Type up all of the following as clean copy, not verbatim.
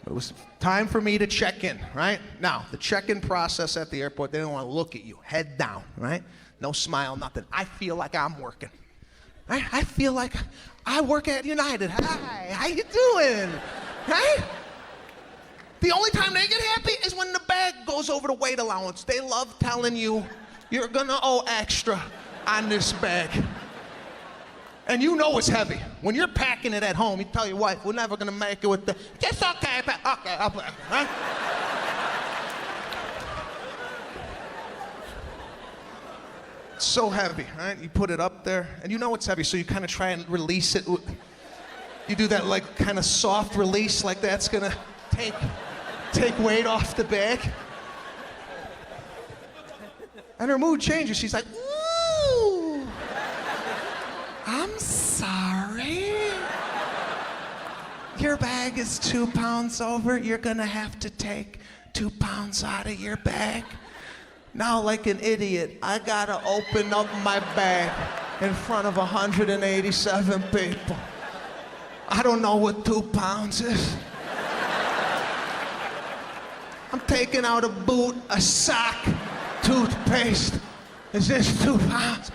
It was time for me to check in, right? Now, the check-in process at the airport, they don't want to look at you, head down, right? No smile, nothing. I feel like I'm working. Right? I feel like I work at United. Hi, how you doing? Right? The only time they get happy is when the bag goes over the weight allowance. They love telling you, you're gonna owe extra on this bag. And you know it's heavy. When you're packing it at home, you tell your wife, we're never gonna make it with the, it's okay, okay, I'll pay, right? It's so heavy, right? You put it up there, and you know it's heavy, so you kind of try and release it. You do that like kind of soft release, like that's gonna take weight off the bag. And her mood changes. She's like, ooh, I'm sorry. Your bag is 2 pounds over. You're gonna have to take 2 pounds out of your bag. Now, like an idiot, I gotta open up my bag in front of 187 people. I don't know what 2 pounds is. I'm taking out a boot, a sock, toothpaste. Is this 2 pounds?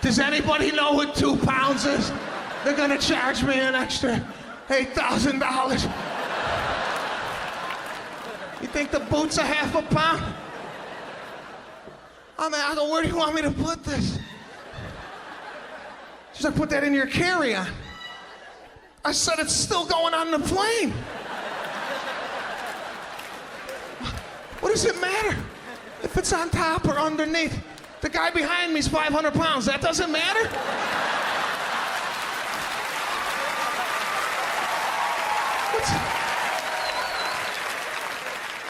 Does anybody know what 2 pounds is? They're gonna charge me an extra $8,000. You think the boot's a half a pound? I go, where do you want me to put this? She's like, put that in your carry-on. I said, it's still going on the plane. What does it matter if it's on top or underneath? The guy behind me's 500 pounds. That doesn't matter?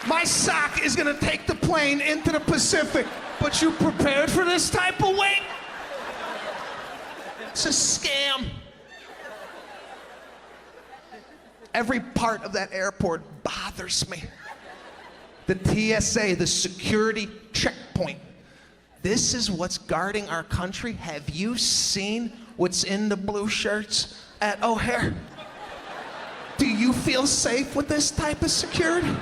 My sock is gonna take the plane into the Pacific, but you prepared for this type of weight? It's a scam. Every part of that airport bothers me. The TSA, the security checkpoint. This is what's guarding our country. Have you seen what's in the blue shirts at O'Hare? Do you feel safe with this type of security?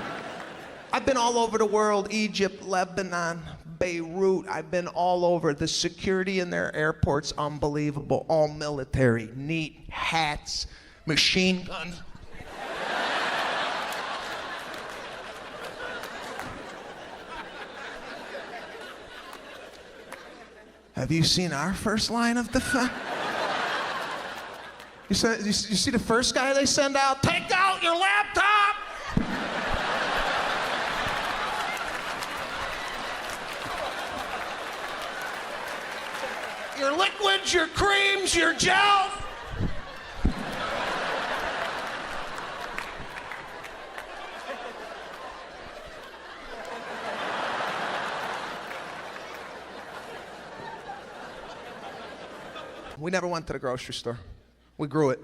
I've been all over the world, Egypt, Lebanon, Beirut. I've been all over. The security in their airports, unbelievable. All military, neat, hats, machine guns. Have you seen our first line of defense? You see the first guy they send out? Take out your laptop! Your liquids, your creams, your gel. We never went to the grocery store. We grew it.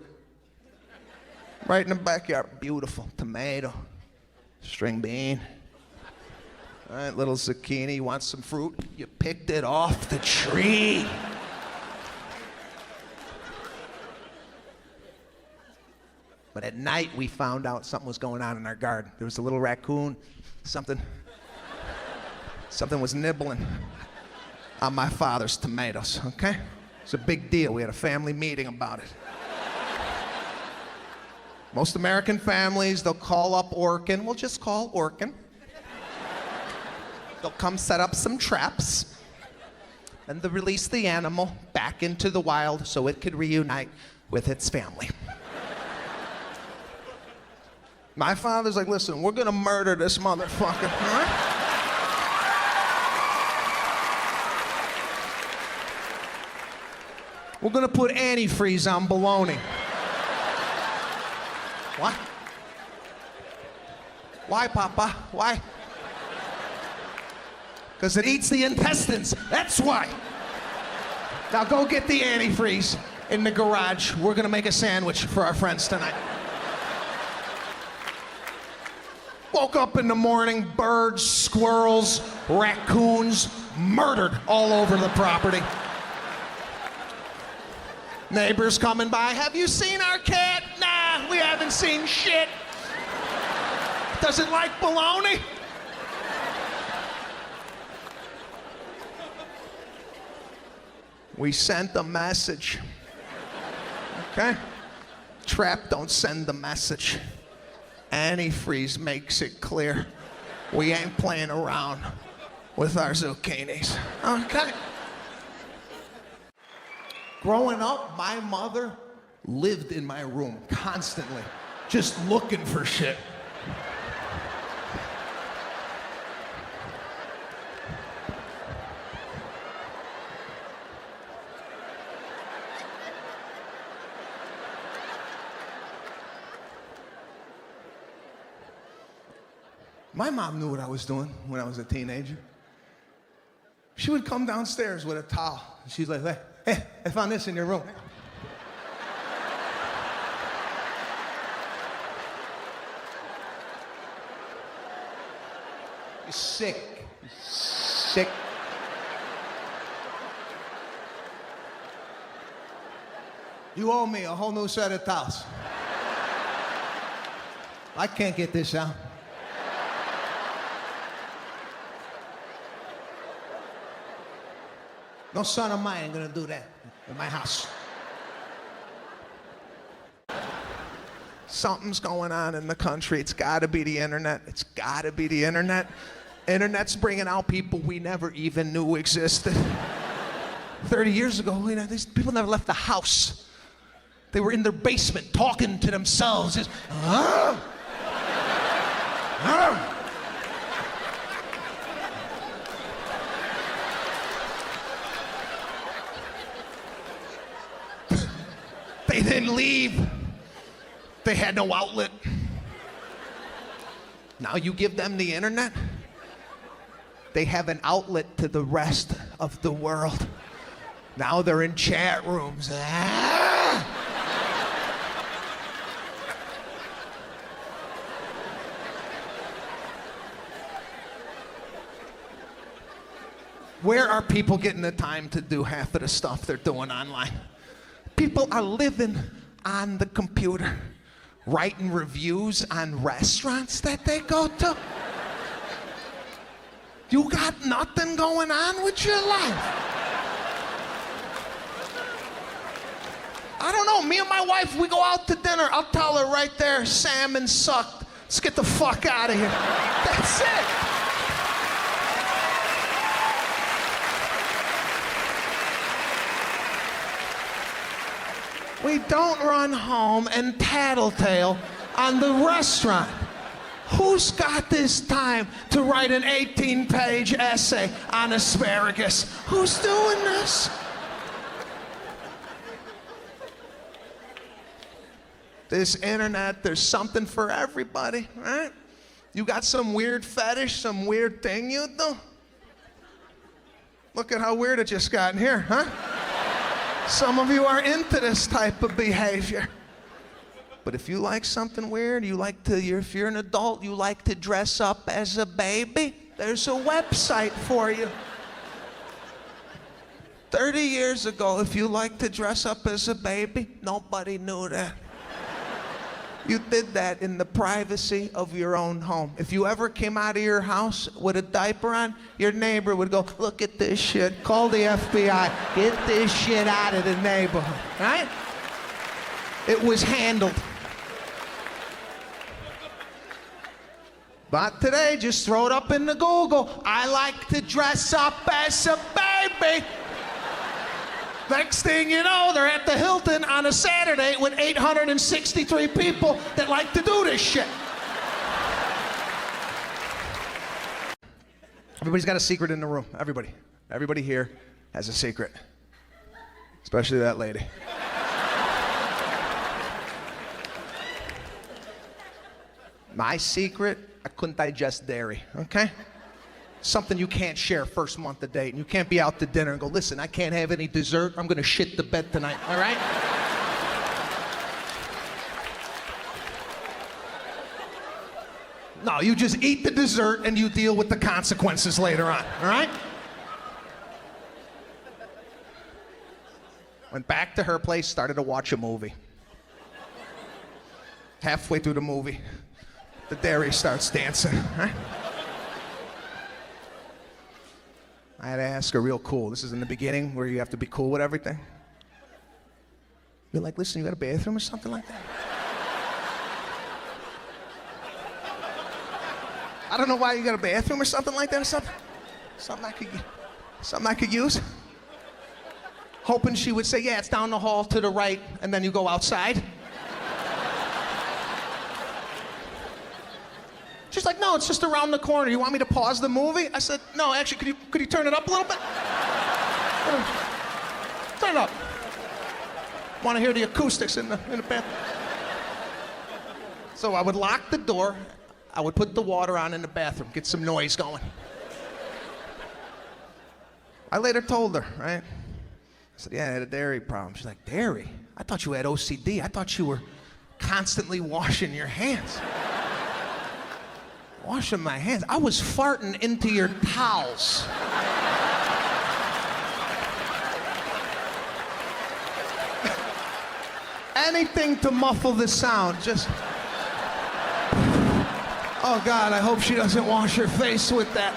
Right in the backyard. Beautiful. Tomato, string bean. All right, little zucchini. You want some fruit? You picked it off the tree. But at night, we found out something was going on in our garden. There was a little raccoon. Something was nibbling on my father's tomatoes, okay? It's a big deal. We had a family meeting about it. Most American families, they'll call up Orkin. We'll just call Orkin. They'll come set up some traps. And they'll release the animal back into the wild so it could reunite with its family. My father's like, listen, we're gonna murder this motherfucker, all right? We're gonna put antifreeze on bologna. What? Why, Papa? Why? Because it eats the intestines, that's why. Now go get the antifreeze in the garage. We're gonna make a sandwich for our friends tonight. Woke up in the morning, birds, squirrels, raccoons, murdered all over the property. Neighbors coming by, have you seen our cat? Nah, We haven't seen shit. Does it like bologna? We sent a message. Okay? Trap don't send the message. Antifreeze makes it clear. We ain't playing around with our zucchinis. Okay? Growing up, my mother lived in my room constantly, just looking for shit. My mom knew what I was doing when I was a teenager. She would come downstairs with a towel. She's like, hey, I found this in your room. You're sick. You're sick. You owe me a whole new set of towels. I can't get this out. No son of mine ain't gonna do that in my house. Something's going on in the country. It's gotta be the internet. It's gotta be the internet. Internet's bringing out people we never even knew existed. 30 years ago, these people never left the house. They were in their basement talking to themselves. Just, They didn't leave. They had no outlet. Now you give them the internet, they have an outlet to the rest of the world. Now they're in chat rooms. Where are people getting the time to do half of the stuff they're doing online? People are living on the computer, writing reviews on restaurants that they go to. You got nothing going on with your life. I don't know, me and my wife, we go out to dinner. I'll tell her right there, salmon sucked. Let's get the fuck out of here. That's it. We don't run home and tattletale on the restaurant. Who's got this time to write an 18-page essay on asparagus? Who's doing this? This internet, there's something for everybody, right? You got some weird fetish, some weird thing you do? Look at how weird it just got in here, huh? Some of you are into this type of behavior. But if you like something weird, if you're an adult, you like to dress up as a baby, there's a website for you. 30 years ago, if you like to dress up as a baby, nobody knew that. You did that in the privacy of your own home. If you ever came out of your house with a diaper on, your neighbor would go, look at this shit, call the FBI, get this shit out of the neighborhood, right? It was handled. But today, just throw it up in the Google. I like to dress up as a baby. Next thing you know, they're at the Hilton on a Saturday with 863 people that like to do this shit. Everybody's got a secret in the room. Everybody. Everybody here has a secret. Especially that lady. My secret, I couldn't digest dairy, okay? Something you can't share first month of date. And you can't be out to dinner and go, listen, I can't have any dessert. I'm gonna shit the bed tonight, all right? No, you just eat the dessert and you deal with the consequences later on, all right? Went back to her place, started to watch a movie. Halfway through the movie, the dairy starts dancing, right? I had to ask her real cool. This is in the beginning where you have to be cool with everything. You're like, listen, you got a bathroom or something like that? I don't know why you got a bathroom or something like that or something. Something I could use. Hoping she would say, yeah, it's down the hall to the right, and then you go outside. She's like, no, it's just around the corner. You want me to pause the movie? I said, no, actually, could you turn it up a little bit? Turn it up. Want to hear the acoustics in the bathroom. So I would lock the door. I would put the water on in the bathroom, get some noise going. I later told her, right? I said, yeah, I had a dairy problem. She's like, dairy? I thought you had OCD. I thought you were constantly washing your hands. Washing my hands. I was farting into your towels. Anything to muffle the sound, just... Oh God, I hope she doesn't wash her face with that.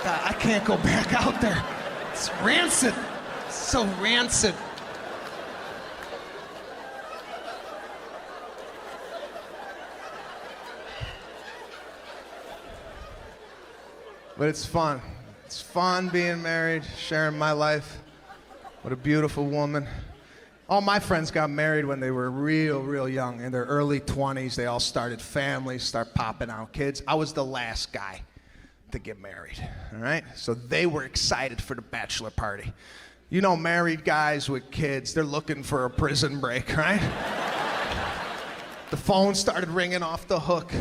God, I can't go back out there. It's rancid. It's so rancid. But it's fun. It's fun being married, sharing my life. What a beautiful woman. All my friends got married when they were real young. In their early 20s, they all started families, start popping out kids. I was the last guy to get married, all right? So they were excited for the bachelor party. You know, married guys with kids, they're looking for a prison break, right? The phone started ringing off the hook.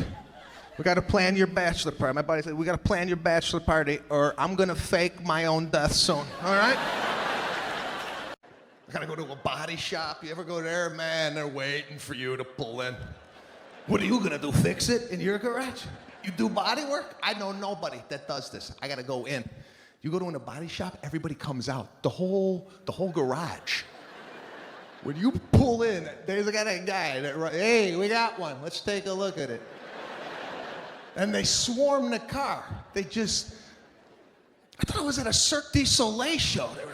We got to plan your bachelor party. My buddy said, we got to plan your bachelor party or I'm going to fake my own death soon, all right? I got to go to a body shop. You ever go there? Man, they're waiting for you to pull in. What are you going to do, fix it in your garage? You do body work? I know nobody that does this. I got to go in. You go to a body shop, everybody comes out. The whole garage. When you pull in, there's got a guy that, hey, we got one. Let's take a look at it. And they swarm the car. I thought I was at a Cirque du Soleil show. They were...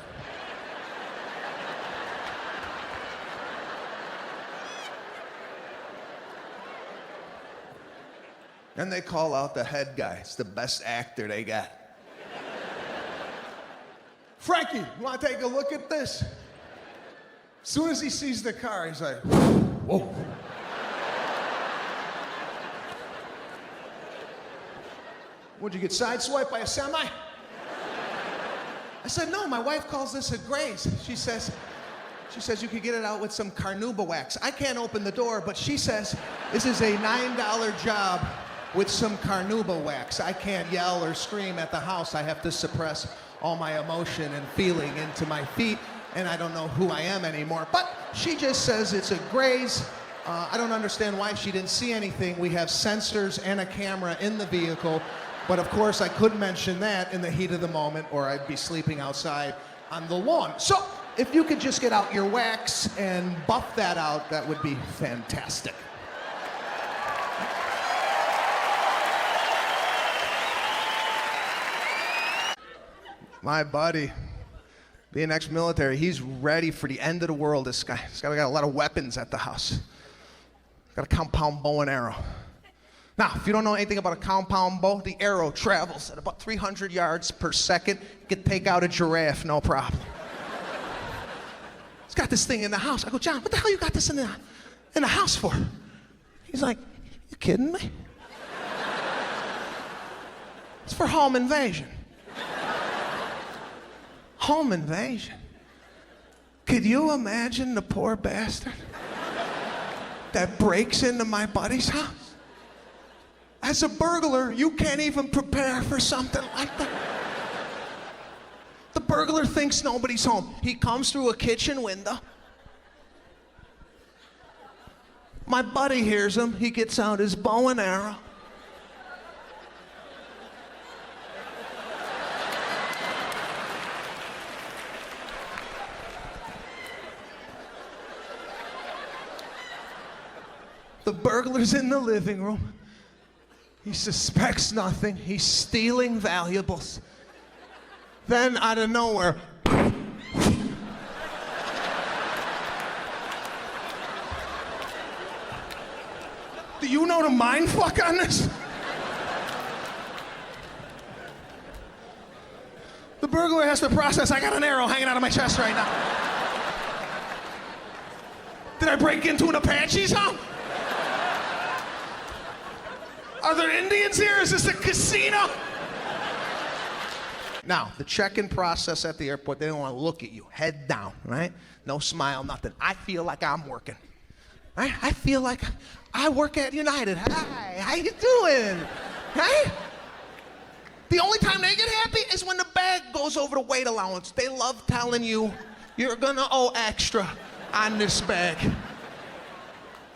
And they call out the head guy. It's the best actor they got. Frankie, you want to take a look at this? As soon as he sees the car, he's like, whoa. Would you get sideswiped by a semi? I said, no, my wife calls this a graze. She says you could get it out with some carnauba wax. I can't open the door, but she says this is a $9 job with some carnauba wax. I can't yell or scream at the house. I have to suppress all my emotion and feeling into my feet, and I don't know who I am anymore. But she just says it's a graze. I don't understand why she didn't see anything. We have sensors and a camera in the vehicle. But of course, I couldn't mention that in the heat of the moment, or I'd be sleeping outside on the lawn. So if you could just get out your wax and buff that out, that would be fantastic. My buddy, being ex-military, he's ready for the end of the world, this guy. This guy got a lot of weapons at the house. Got a compound bow and arrow. Now, if you don't know anything about a compound bow, the arrow travels at about 300 yards per second. You can take out a giraffe, no problem. He's got this thing in the house. I go, John, what the hell you got this in the house for? He's like, you kidding me? It's for home invasion. Home invasion? Could you imagine the poor bastard that breaks into my buddy's house? As a burglar, you can't even prepare for something like that. The burglar thinks nobody's home. He comes through a kitchen window. My buddy hears him. He gets out his bow and arrow. The burglar's in the living room. He suspects nothing. He's stealing valuables. Then, out of nowhere, do you know the mind fuck on this? The burglar has to process, I got an arrow hanging out of my chest right now. Did I break into an Apache's home? Are there Indians here? Is this a casino? Now, the check-in process at the airport, they don't want to look at you. Head down, right? No smile, nothing. I feel like I'm working. Right? I feel like I work at United. Hi, how you doing? Right? The only time they get happy is when the bag goes over the weight allowance. They love telling you you're gonna owe extra on this bag.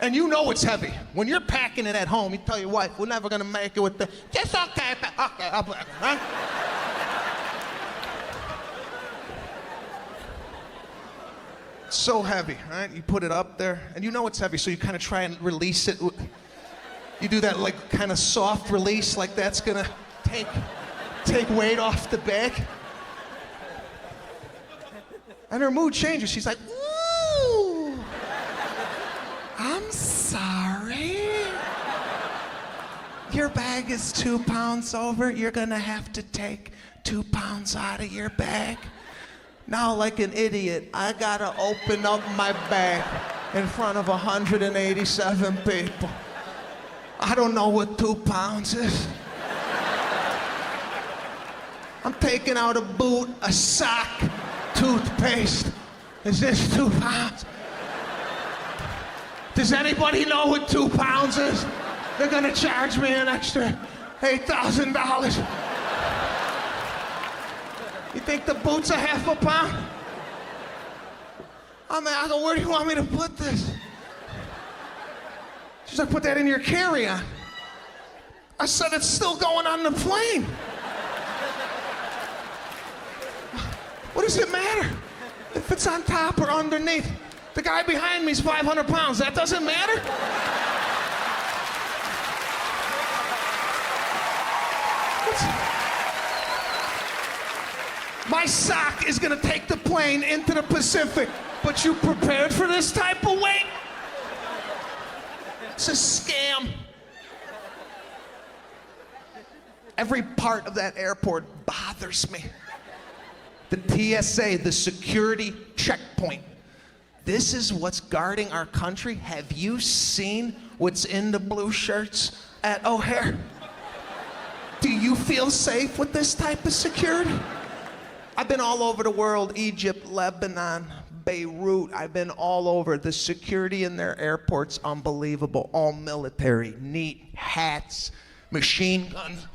And you know it's heavy. When you're packing it at home, you tell your wife, we're never gonna make it with the, just okay, I'll put it, right? It's so heavy, right? You put it up there, and you know it's heavy, so you kind of try and release it. You do that like kind of soft release, like that's gonna take weight off the bag. And her mood changes. She's like, ooh, I'm sorry. Your bag is 2 pounds over. You're gonna have to take 2 pounds out of your bag. Now, like an idiot, I gotta open up my bag in front of 187 people. I don't know what 2 pounds is. I'm taking out a boot, a sock, toothpaste. Is this 2 pounds? Does anybody know what 2 pounds is? They're gonna charge me an extra $8,000. You think the boot's a half a pound? I go, where do you want me to put this? She's like, put that in your carry-on. I said, it's still going on the plane. What does it matter if it's on top or underneath? The guy behind me is 500 pounds. That doesn't matter? My sock is gonna take the plane into the Pacific, but you prepared for this type of weight? It's a scam. Every part of that airport bothers me. The TSA, the security checkpoint. This is what's guarding our country. Have you seen what's in the blue shirts at O'Hare? Do you feel safe with this type of security? I've been all over the world, Egypt, Lebanon, Beirut. I've been all over. The security in their airports, unbelievable. All military, neat, hats, machine guns.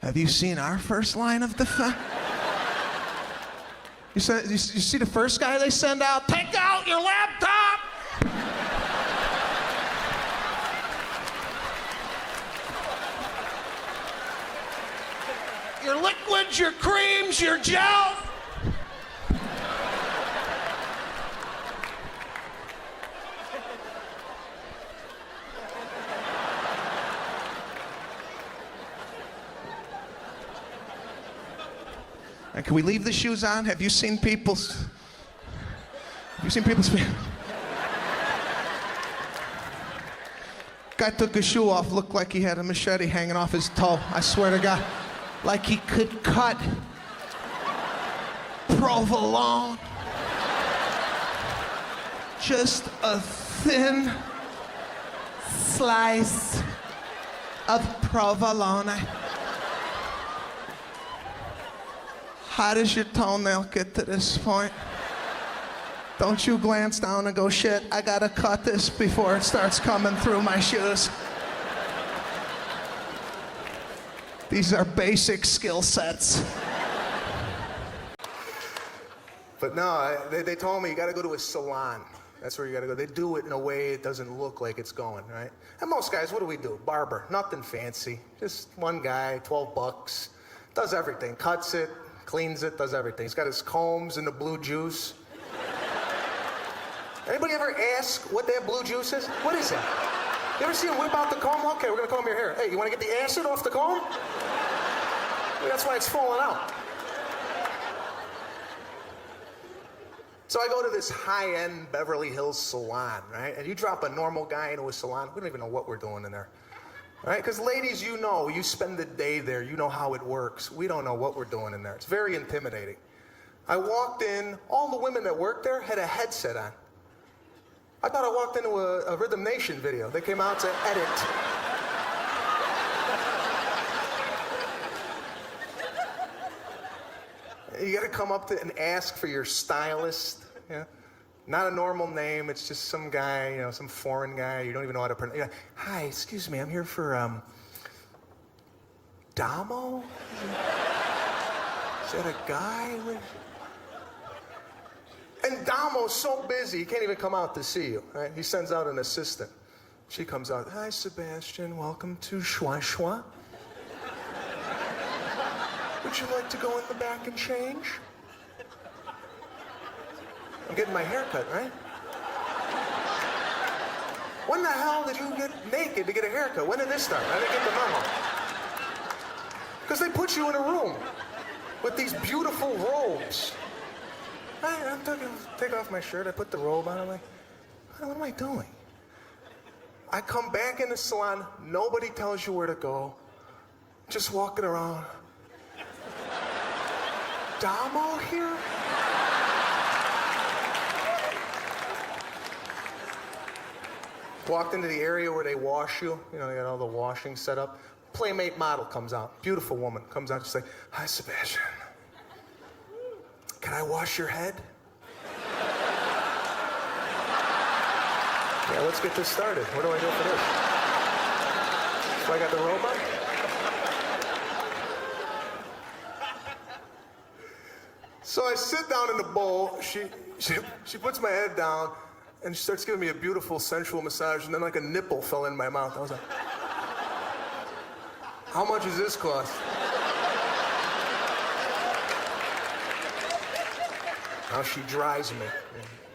Have you seen our first line of defense? You see the first guy they send out? Take out your laptop! Your liquids, your creams, your gel. And can we leave the shoes on? Have you seen people's feet? Guy took his shoe off, looked like he had a machete hanging off his toe. I swear to God. Like he could cut provolone. Just a thin slice of provolone. How does your toenail get to this point? Don't you glance down and go, shit, I gotta cut this before it starts coming through my shoes. These are basic skill sets. But no, they told me you gotta go to a salon. That's where you gotta go. They do it in a way it doesn't look like it's going, right? And most guys, what do we do? Barber, nothing fancy. Just one guy, $12, does everything. Cuts it, Cleans it, does everything. He's got his combs and the blue juice. Anybody ever ask what that blue juice is? What is it? You ever see him whip out the comb? Okay, we're gonna comb your hair. Hey, you wanna get the acid off the comb? That's why it's falling out. So I go to this high-end Beverly Hills salon, right? And you drop a normal guy into a salon, we don't even know what we're doing in there. Right? Because ladies, you know, you spend the day there, you know how it works. We don't know what we're doing in there. It's very intimidating. I walked in, all the women that worked there had a headset on. I thought I walked into a Rhythm Nation video. They came out to edit. You gotta come up to and ask for your stylist. Yeah? Not a normal name, it's just some guy, you know, some foreign guy, you don't even know how to pronounce. Like, hi, excuse me, I'm here for, Damo? Is that a guy? And Damo's so busy, he can't even come out to see you, right? He sends out an assistant. She comes out, hi, Sebastian, welcome to Schwa Schwa. Would you like to go in the back and change? I'm getting my hair cut, right? When the hell did you get naked to get a haircut? When did this start? I didn't get the memo. Because they put you in a room with these beautiful robes. I'm take off my shirt, I put the robe on, I'm like, what am I doing? I come back in the salon, nobody tells you where to go, just walking around. Damo here? Walked into the area where they wash you. You know, they got all the washing set up. Playmate model comes out. Beautiful woman comes out. She's like, hi, Sebastian. Can I wash your head? Yeah, let's get this started. What do I do for this? So I got the robe on? So I sit down in the bowl. She puts my head down. And she starts giving me a beautiful, sensual massage, and then like a nipple fell in my mouth. I was like, how much does this cost? Now she dries me.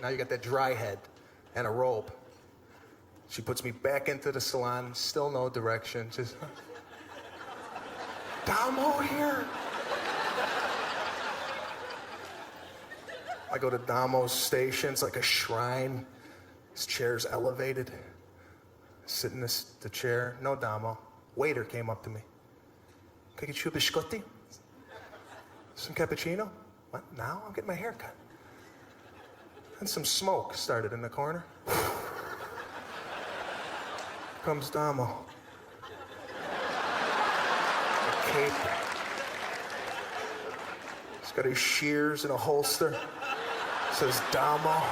Now you got that dry head and a robe. She puts me back into the salon, still no direction. Just, Damo here? I go to Damo's station, it's like a shrine. His chair's elevated. Sit in the chair, no Damo. Waiter came up to me. Can I get you a biscotti? Some cappuccino? What, now? I'm getting my hair cut. And some smoke started in the corner. Comes Damo. A cape. He's got his shears in a holster. Says Damo.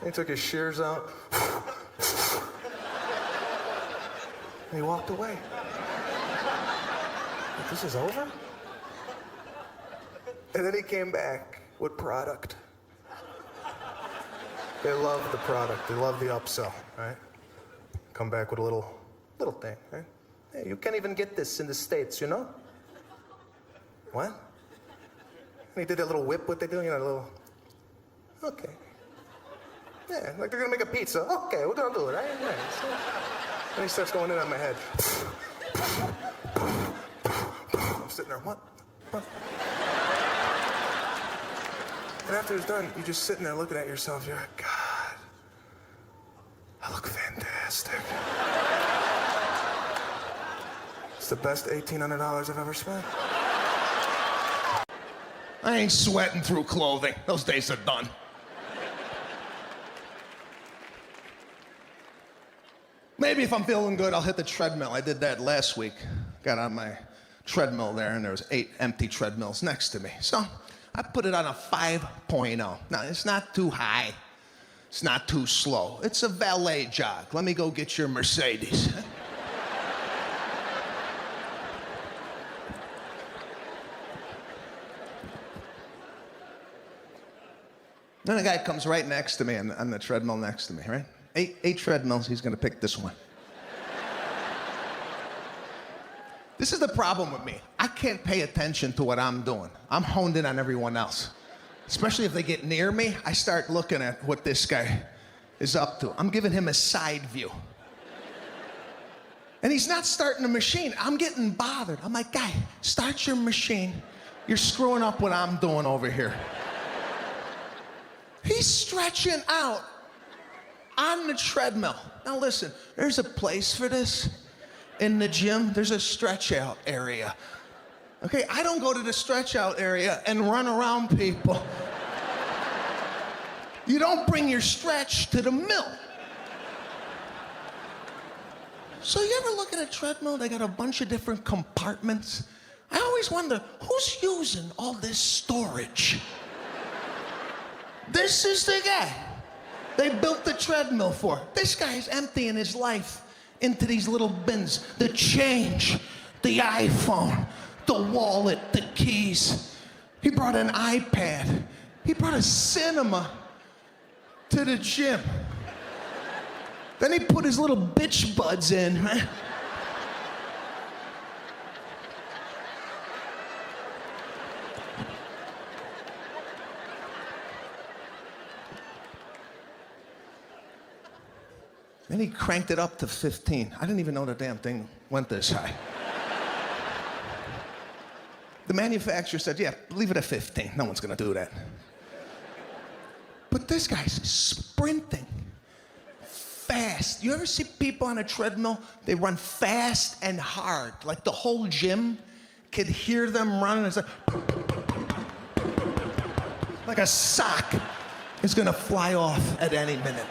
He took his shears out. And he walked away. Like, this is over? And then he came back with product. They love the product. They love the upsell, right? Come back with a little thing, right? Hey, you can't even get this in the States, you know? What? And he did that little whip, what they do, you know, a little, okay. Yeah, like they're gonna make a pizza. Okay, we're gonna do it, right? Yeah, so, and he starts going in on my head. I'm sitting there, what? And after it's done, you're just sitting there looking at yourself, you're like, God, I look fantastic. It's the best $1,800 I've ever spent. I ain't sweating through clothing. Those days are done. Maybe if I'm feeling good, I'll hit the treadmill. I did that last week. Got on my treadmill there, and there was 8 empty treadmills next to me. So I put it on a 5.0. Now, it's not too high. It's not too slow. It's a valet jog. Let me go get your Mercedes. Then a guy comes right next to me on the treadmill next to me, right? Eight treadmills, he's gonna pick this one. This is the problem with me. I can't pay attention to what I'm doing. I'm honed in on everyone else. Especially if they get near me, I start looking at what this guy is up to. I'm giving him a side view. And he's not starting the machine. I'm getting bothered. I'm like, guy, start your machine. You're screwing up what I'm doing over here. He's stretching out on the treadmill. Now listen, there's a place for this. In the gym, there's a stretch out area. Okay, I don't go to the stretch out area and run around people. You don't bring your stretch to the mill. So you ever look at a treadmill, they got a bunch of different compartments? I always wonder, who's using all this storage? This is the guy they built the treadmill for. This guy's emptying his life into these little bins. The change, the iPhone, the wallet, the keys. He brought an iPad. He brought a cinema to the gym. Then he put his little bitch buds in, right? Then he cranked it up to 15. I didn't even know the damn thing went this high. The manufacturer said, yeah, leave it at 15. No one's gonna do that. But this guy's sprinting fast. You ever see people on a treadmill? They run fast and hard. Like the whole gym could hear them running. It's like a sock is gonna fly off at any minute.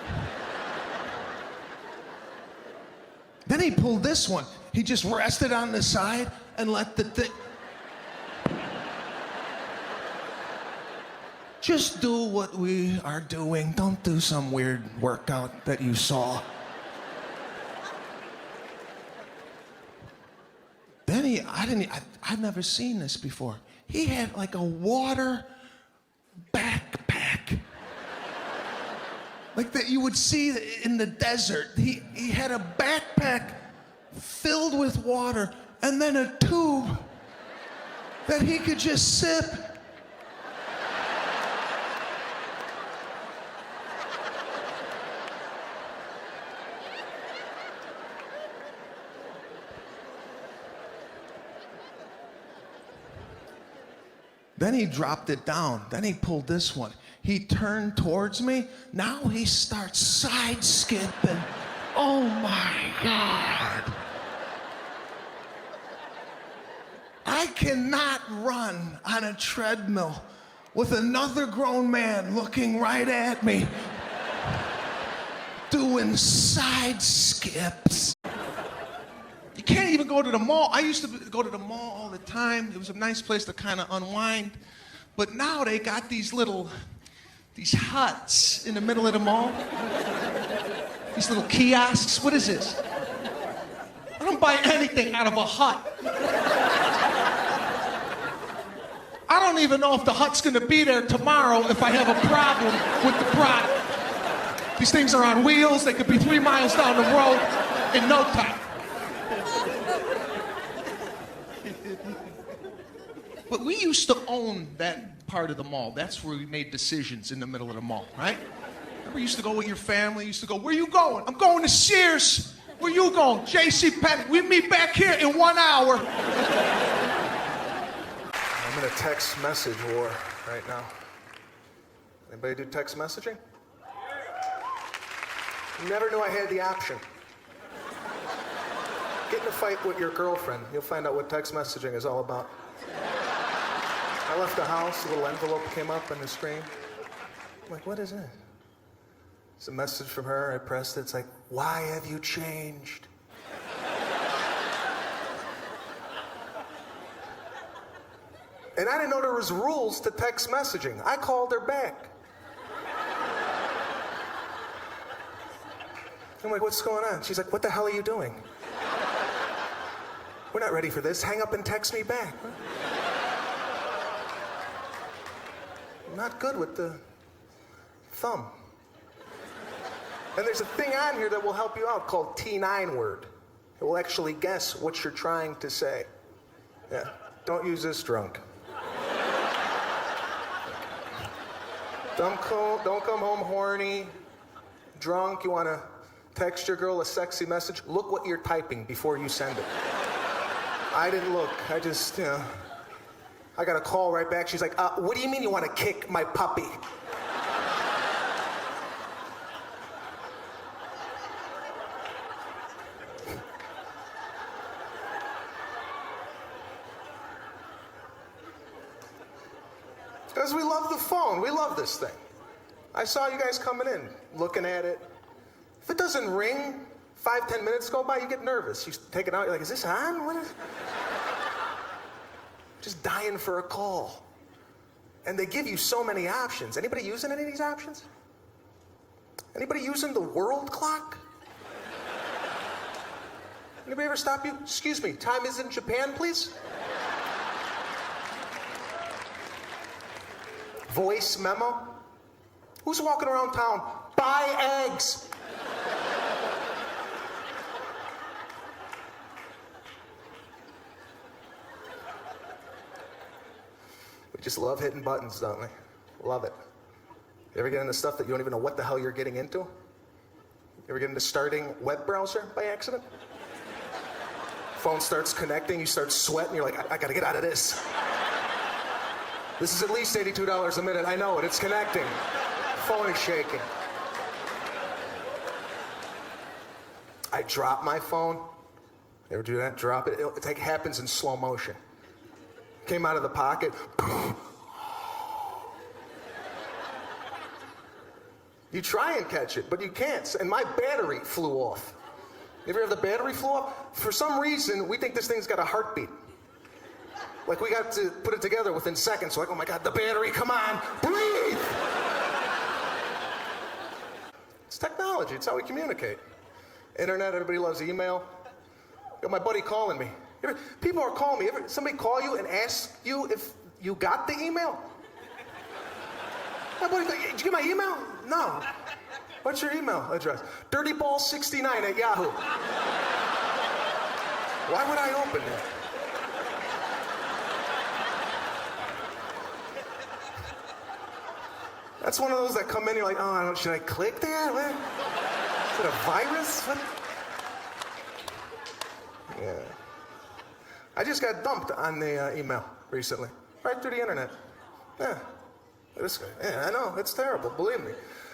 Then he pulled this one. He just rested on the side and let the thing. Just do what we are doing. Don't do some weird workout that you saw. Then I've never seen this before. He had like a water backpack. Like that you would see in the desert. He had a backpack filled with water and then a tube that he could just sip. Then he dropped it down. Then he pulled this one. He turned towards me. Now he starts side skipping. Oh my God. I cannot run on a treadmill with another grown man looking right at me, doing side skips. You can't even go to the mall. I used to go to the mall all the time. It was a nice place to kind of unwind. But now they got these huts in the middle of the mall. These little kiosks. What is this? I don't buy anything out of a hut. I don't even know if the hut's gonna be there tomorrow if I have a problem with the product. These things are on wheels. They could be 3 miles down the road in no time. But we used to own that part of the mall. That's where we made decisions, in the middle of the mall, right? Remember you used to go with your family, you used to go, where you going? I'm going to Sears. Where you going? JCPenney. We meet back here in 1 hour. I'm in a text message war right now. Anybody do text messaging? Never knew I had the option. Get in a fight with your girlfriend. You'll find out what text messaging is all about. I left the house, a little envelope came up on the screen. I'm like, what is it? It's a message from her. I pressed it. It's like, why have you changed? And I didn't know there was rules to text messaging. I called her back. I'm like, what's going on? She's like, what the hell are you doing? We're not ready for this. Hang up and text me back. I'm not good with the thumb. And there's a thing on here that will help you out called T9 word. It will actually guess what you're trying to say. Yeah, don't use this drunk. Don't come home horny, drunk. You want to text your girl a sexy message? Look what you're typing before you send it. I didn't look. I just, I got a call right back. She's like, what do you mean you want to kick my puppy? Because we love the phone. We love this thing. I saw you guys coming in, looking at it. If it doesn't ring, 5-10 minutes go by, you get nervous. You take it out, you're like, is this on? What is... Just dying for a call. And they give you so many options. Anybody using any of these options? Anybody using the world clock? Anybody ever stop you? Excuse me, time is in Japan, please? Voice memo? Who's walking around town? Buy eggs. We just love hitting buttons, don't we? Love it. You ever get into stuff that you don't even know what the hell you're getting into? You ever get into starting web browser by accident? Phone starts connecting, you start sweating, you're like, I gotta get out of this. This is at least $82 a minute. I know it. It's connecting. Phone is shaking. I drop my phone. You ever do that? Drop it. It like happens in slow motion. Came out of the pocket. You try and catch it, but you can't. And my battery flew off. You ever have the battery flew off? For some reason, we think this thing's got a heartbeat. Like we got to put it together within seconds. So like, oh my God, the battery, come on, breathe! It's technology, it's how we communicate. Internet, everybody loves email. Got my buddy calling me. People are calling me. Somebody call you and ask you if you got the email? My buddy's like, did you get my email? No. What's your email address? dirtyball69@yahoo. Why would I open it? That's one of those that come in, you're like, oh, should I click that? What? Is it a virus? What? Yeah. I just got dumped on the email recently, right through the internet. Yeah. This guy. Yeah, I know, it's terrible, believe me.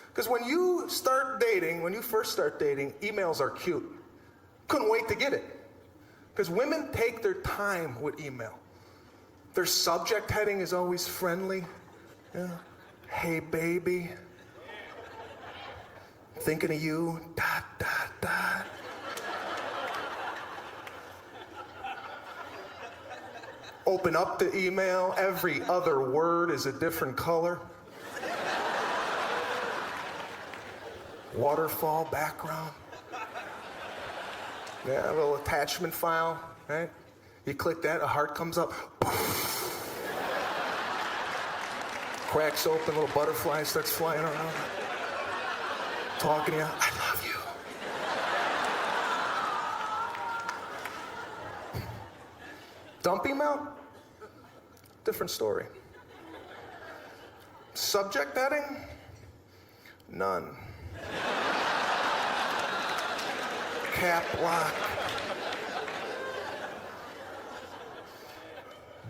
Because when you start dating, when you first start dating, emails are cute. Couldn't wait to get it. Because women take their time with email. Their subject heading is always friendly. Yeah. Hey, baby. Thinking of you. Dot, dot, dot. Open up the email. Every other word is a different color. Waterfall background. Yeah, a little attachment file, right? You click that, a heart comes up. Cracks open, little butterfly starts flying around. Talking to you, I love you. Dump email? Different story. Subject heading? None. Cap lock.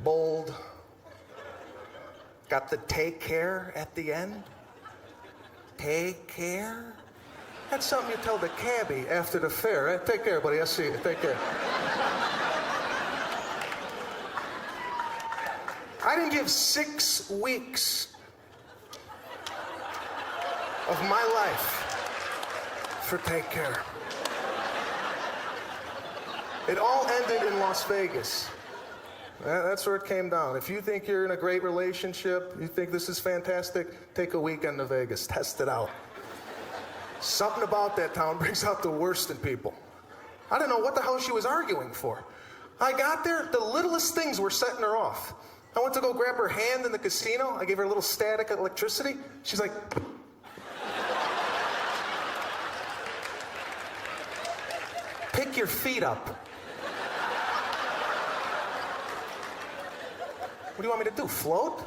Bold. Got the take care at the end. Take care? That's something you tell the cabbie after the fair, right? Take care, buddy. I'll see you. Take care. I didn't give 6 weeks of my life for take care. It all ended in Las Vegas. That's where it came down. If you think you're in a great relationship, you think this is fantastic, take a weekend to Vegas. Test it out. Something about that town brings out the worst in people. I didn't know what the hell she was arguing for. I got there, the littlest things were setting her off. I went to go grab her hand in the casino. I gave her a little static electricity. She's like... Pick your feet up. What do you want me to do, float?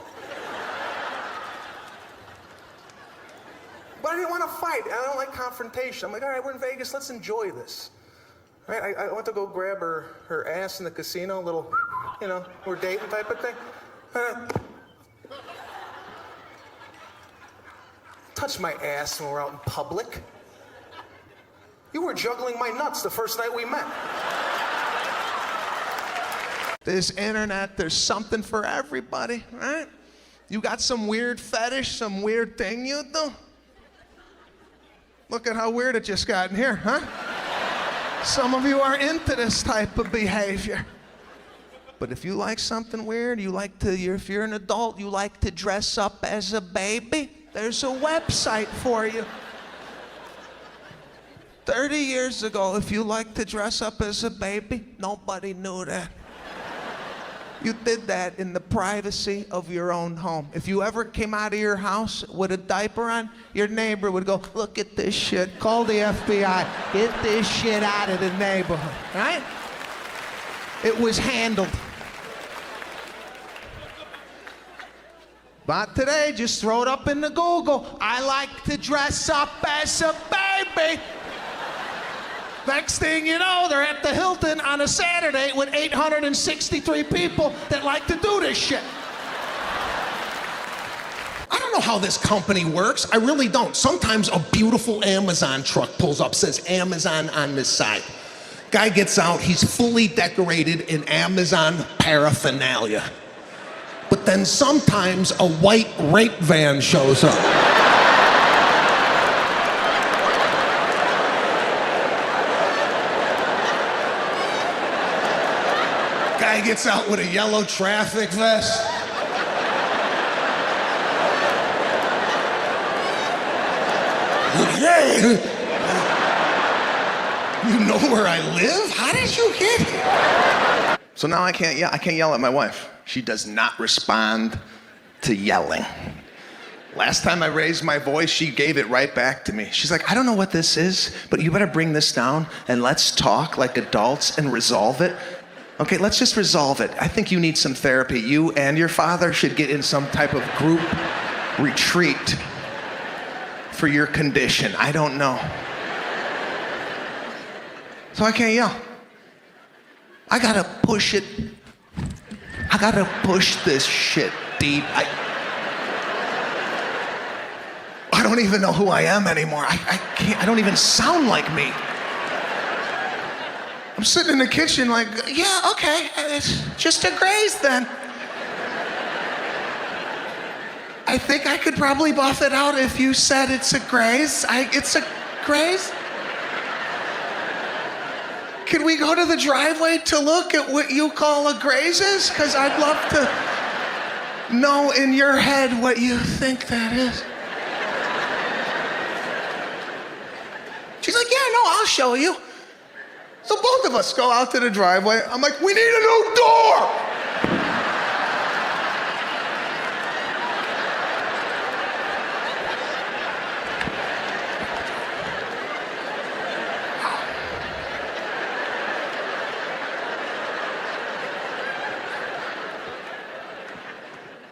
But I didn't want to fight. I don't like confrontation. I'm like, all right, we're in Vegas. Let's enjoy this. Right? I went to go grab her ass in the casino, a little, we're dating type of thing. Touch my ass when we're out in public. You were juggling my nuts the first night we met. This internet, there's something for everybody, right? You got some weird fetish, some weird thing you do? Look at how weird it just got in here, huh? Some of you are into this type of behavior. But if you like something weird, if you're an adult, you like to dress up as a baby, there's a website for you. 30 years ago, if you liked to dress up as a baby, nobody knew that. You did that in the privacy of your own home. If you ever came out of your house with a diaper on, your neighbor would go, look at this shit, call the FBI, get this shit out of the neighborhood, right? It was handled. But today, just throw it up in the Google. I like to dress up as a baby. Next thing you know, they're at the Hilton on a Saturday with 863 people that like to do this shit. I don't know how this company works. I really don't. Sometimes a beautiful Amazon truck pulls up, says Amazon on this side. Guy gets out, he's fully decorated in Amazon paraphernalia. But then sometimes a white rape van shows up. Guy gets out with a yellow traffic vest. Hey, you know where I live? How did you get here? So now I can't yell at my wife. She does not respond to yelling. Last time I raised my voice, she gave it right back to me. She's like, I don't know what this is, but you better bring this down and let's talk like adults and resolve it. Okay, let's just resolve it. I think you need some therapy. You and your father should get in some type of group retreat for your condition. I don't know. So I can't yell. I gotta push it. I gotta push this shit deep. I don't even know who I am anymore. I can't, I don't even sound like me. I'm sitting in the kitchen like, yeah, okay, it's just a graze then. I think I could probably buff it out if you said it's a graze. It's a graze? Can we go to the driveway to look at what you call a graze is? Because I'd love to know in your head what you think that is. She's like, yeah, no, I'll show you. So both of us go out to the driveway. I'm like, we need a new door!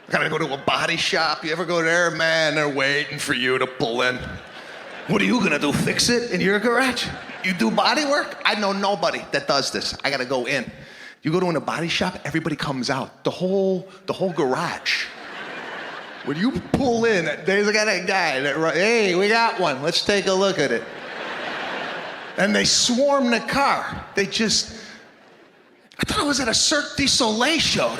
Gotta go to a body shop. You ever go there? Man, they're waiting for you to pull in. What are you gonna do, fix it in your garage? You do body work? I know nobody that does this. I gotta go in. You go to a body shop, everybody comes out. The whole garage. When you pull in, there's got a guy that, hey, we got one. Let's take a look at it. And they swarm the car. I thought I was at a Cirque du Soleil show.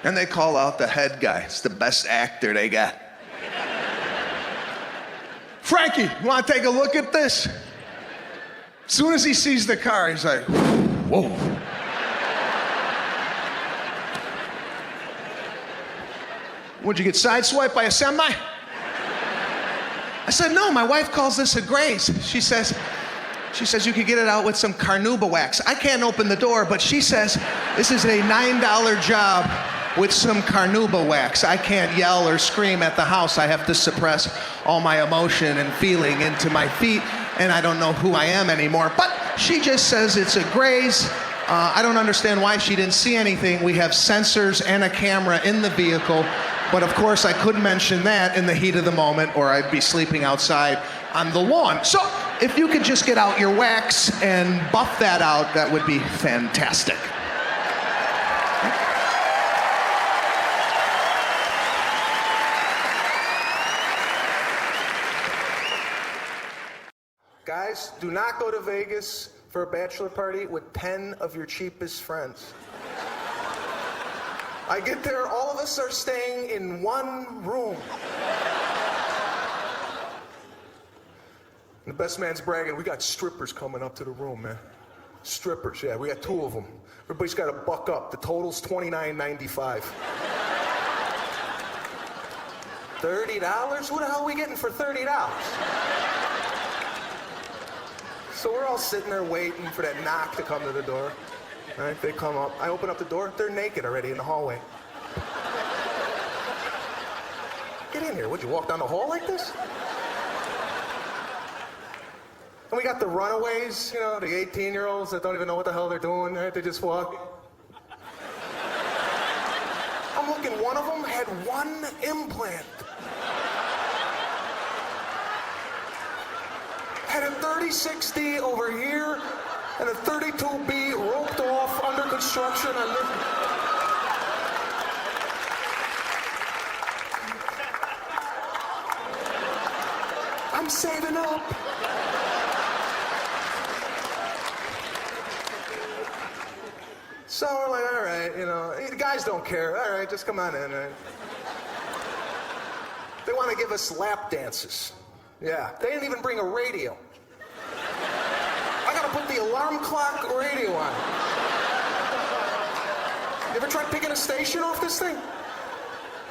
And they call out the head guy. It's the best actor they got. Frankie, you want to take a look at this? As soon as he sees the car, he's like, whoa. Would you get sideswiped by a semi? I said, no, my wife calls this a graze. She says you could get it out with some carnauba wax. I can't open the door, but she says this is a $9 job with some carnauba wax. I can't yell or scream at the house. I have to suppress all my emotion and feeling into my feet and I don't know who I am anymore. But she just says it's a graze. I don't understand why she didn't see anything. We have sensors and a camera in the vehicle, but of course I couldn't mention that in the heat of the moment or I'd be sleeping outside on the lawn. So if you could just get out your wax and buff that out, that would be fantastic. Guys, do not go to Vegas for a bachelor party with 10 of your cheapest friends. I get there, all of us are staying in one room. And the best man's bragging, we got strippers coming up to the room, man. Strippers, yeah, we got 2 of them. Everybody's got to buck up. The total's $29.95. $30? Who the hell are we getting for $30? So we're all sitting there waiting for that knock to come to the door. All right, they come up. I open up the door. They're naked already in the hallway. Get in here. Would you walk down the hall like this? And we got the runaways, you know, the 18-year-olds that don't even know what the hell they're doing. Right? They just walk. I'm looking, one of them had 1 implant. Had a 36D over here and a 32B roped off under construction. I'm saving up. So we're like, all right, you know, the guys don't care. All right, just come on in. Right? They want to give us lap dances. Yeah, they didn't even bring a radio. I gotta put the alarm clock radio on. You ever tried picking a station off this thing?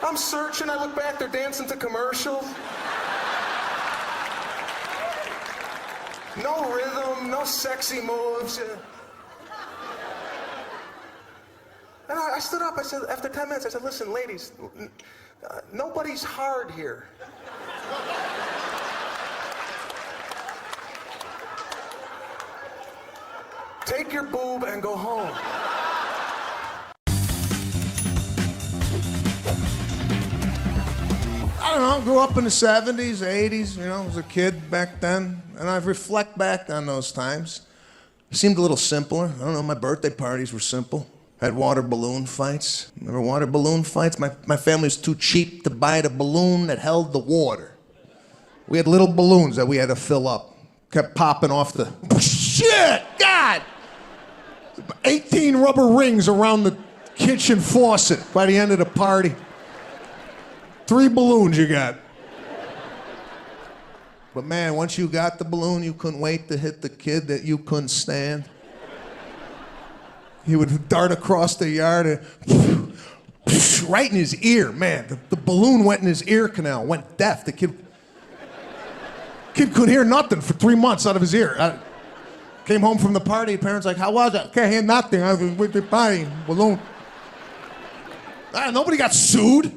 I'm searching, I look back, they're dancing to commercials. No rhythm, no sexy moves. And I stood up, I said, after 10 minutes, I said, listen, ladies, nobody's hard here. Take your boob and go home. I don't know, grew up in the 70s, 80s, you know, was a kid back then, and I reflect back on those times. It seemed a little simpler. I don't know, my birthday parties were simple. Had water balloon fights. Remember water balloon fights? My family was too cheap to buy the balloon that held the water. We had little balloons that we had to fill up. Kept popping off the... Shit! God! 18 rubber rings around the kitchen faucet by the end of the party. 3 balloons you got. But man, once you got the balloon, you couldn't wait to hit the kid that you couldn't stand. He would dart across the yard and right in his ear, man. The balloon went in his ear canal, went deaf. The kid couldn't hear nothing for 3 months out of his ear. Came home from the party, parents like, how was it? Can't hear nothing. I was with the party, balloon. Nobody got sued.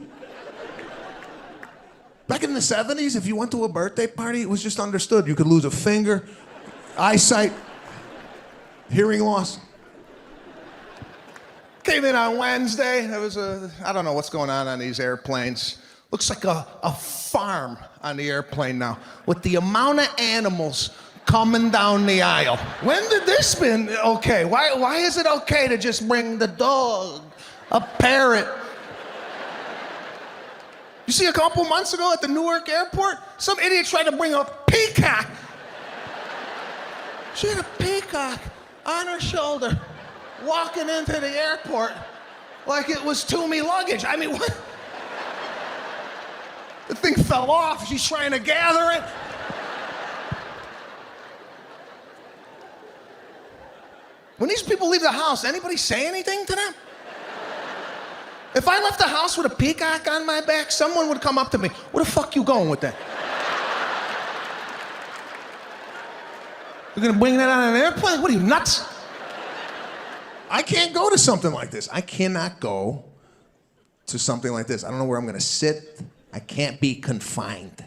Back in the 70s, if you went to a birthday party, it was just understood. You could lose a finger, eyesight, hearing loss. Came in on Wednesday. There was I don't know what's going on these airplanes. Looks like a farm on the airplane now with the amount of animals coming down the aisle. When did this been okay? Why is it okay to just bring the dog, a parrot? You see a couple months ago at the Newark airport, some idiot tried to bring a peacock. She had a peacock on her shoulder walking into the airport like it was Toomey luggage. I mean, what? The thing fell off. She's trying to gather it. When these people leave the house, anybody say anything to them? If I left the house with a peacock on my back, someone would come up to me. Where the fuck you going with that? You're gonna bring that on an airplane? What are you, nuts? I can't go to something like this. I cannot go to something like this. I don't know where I'm gonna sit. I can't be confined.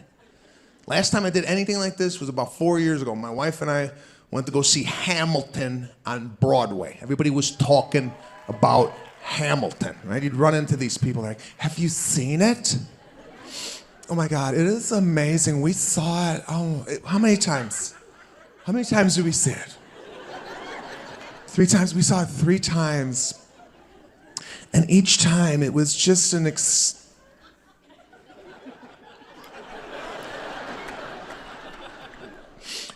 Last time I did anything like this was about 4 years ago. My wife and I went to go see Hamilton on Broadway. Everybody was talking about Hamilton, right? You'd run into these people like, have you seen it? Oh my God, it is amazing. We saw it. Oh, how many times? How many times did we see it? 3 times. We saw it 3 times. And each time it was just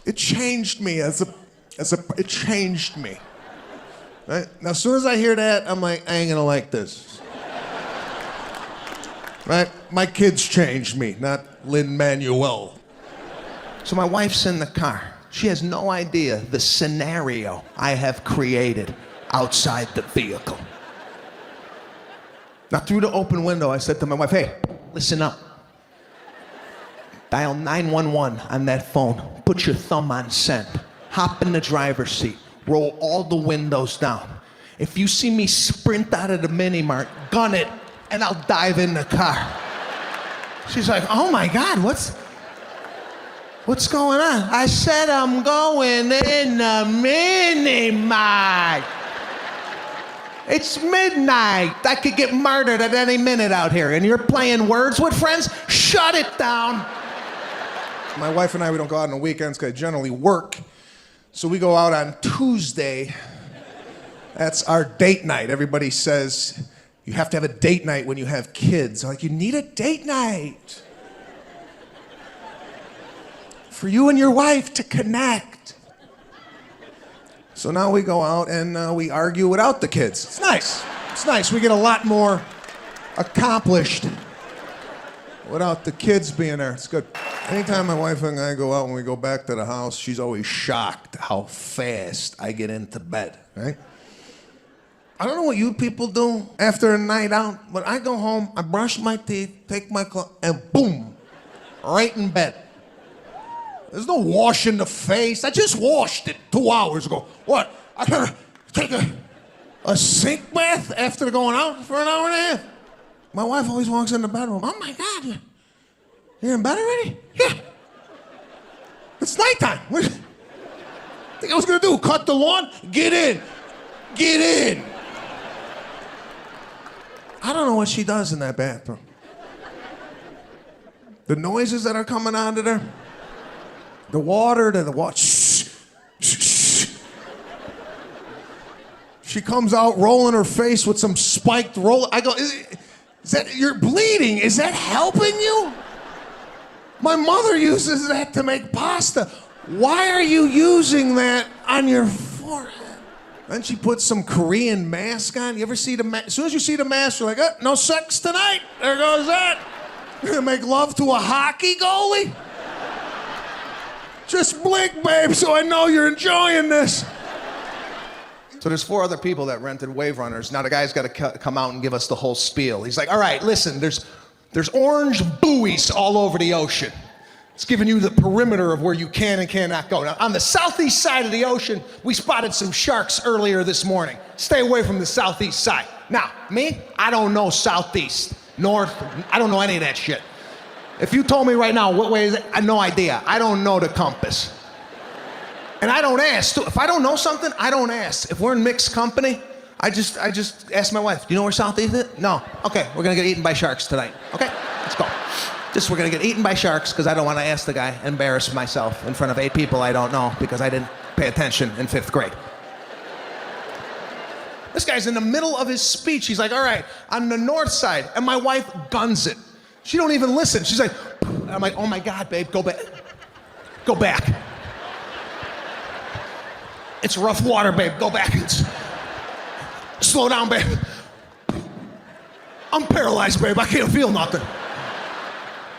it changed me it changed me. Right? Now, as soon as I hear that, I'm like, I ain't gonna like this. Right? My kids changed me, not Lin-Manuel. So my wife's in the car. She has no idea the scenario I have created outside the vehicle. Now, through the open window, I said to my wife, hey, listen up. Dial 911 on that phone. Put your thumb on send. Hop in the driver's seat. Roll all the windows down. If you see me sprint out of the mini mart, gun it, and I'll dive in the car. She's like, oh my God, what's going on? I said I'm going in the mini mart. It's midnight. I could get murdered at any minute out here, and you're playing words with friends? Shut it down. My wife and I, we don't go out on the weekends because I generally work. So we go out on Tuesday. That's our date night. Everybody says you have to have a date night when you have kids. I'm like, you need a date night for you and your wife to connect. So now we go out and we argue without the kids. It's nice. It's nice. We get a lot more accomplished without the kids being there. It's good. Anytime my wife and I go out, when we go back to the house, she's always shocked how fast I get into bed, right? I don't know what you people do after a night out, but I go home, I brush my teeth, take my clothes, and boom, right in bed. There's no washing the face. I just washed it 2 hours ago. What? I gotta take a sink bath after going out for an hour and a half? My wife always walks in the bedroom. Oh my God, you're in bed already? Yeah. It's nighttime. What do you think I was gonna do? Cut the lawn? Get in. Get in. I don't know what she does in that bathroom. The noises that are coming out of there. The water, the water. Shh. Shh. She comes out rolling her face with some spiked roll. I go, is that, you're bleeding? Is that helping you? My mother uses that to make pasta. Why are you using that on your forehead? Then she puts some Korean mask on. You ever see the mask? As soon as you see the mask, you're like, oh, no sex tonight. There goes that. You're gonna make love to a hockey goalie? Just blink, babe, so I know you're enjoying this. So there's 4 other people that rented Wave Runners. Now the guy's got to come out and give us the whole spiel. He's like, all right, listen, there's orange buoys all over the ocean. It's giving you the perimeter of where you can and cannot go. Now, on the southeast side of the ocean, we spotted some sharks earlier this morning. Stay away from the southeast side. Now, me, I don't know southeast, north, I don't know any of that shit. If you told me right now, what way is it? I have no idea. I don't know the compass. And I don't ask. If I don't know something, I don't ask. If we're in mixed company, I just ask my wife, do you know where southeast is? No. Okay, we're gonna get eaten by sharks tonight. Okay, let's go. We're gonna get eaten by sharks because I don't want to ask the guy, embarrass myself in front of 8 people I don't know because I didn't pay attention in 5th grade. This guy's in the middle of his speech. He's like, all right, on the north side, and my wife guns it. She don't even listen. She's like, I'm like, oh my God, babe, go back. Go back. It's rough water, babe, go back. Slow down, babe. I'm paralyzed, babe, I can't feel nothing.